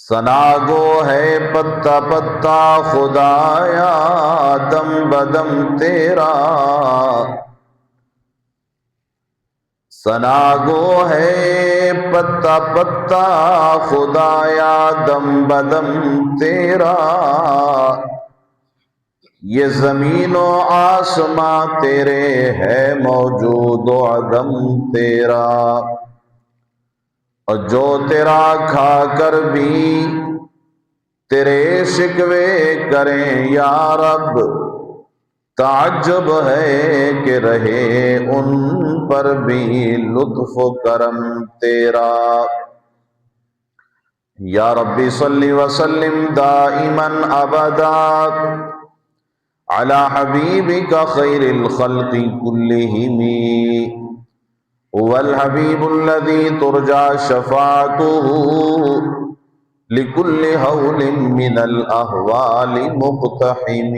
ثنا گو ہے پتا پتا خدایا دم بدم تیرا، ثنا گو ہے پتا پتا خدایا دم بدم تیرا، یہ زمین و آسماں تیرے ہے موجود و عدم تیرا، اور جو تیرا کھا کر بھی تیرے شکوے کریں یا رب، تعجب ہے کہ رہے ان پر بھی لطف و کرم تیرا۔ یا ربی صلی وسلم دائما ابدا علی حبیبک خیر الخلق کلہم، هو الحبیب الذی ترجى شفاعته لكل هول من الأهوال مقتحم۔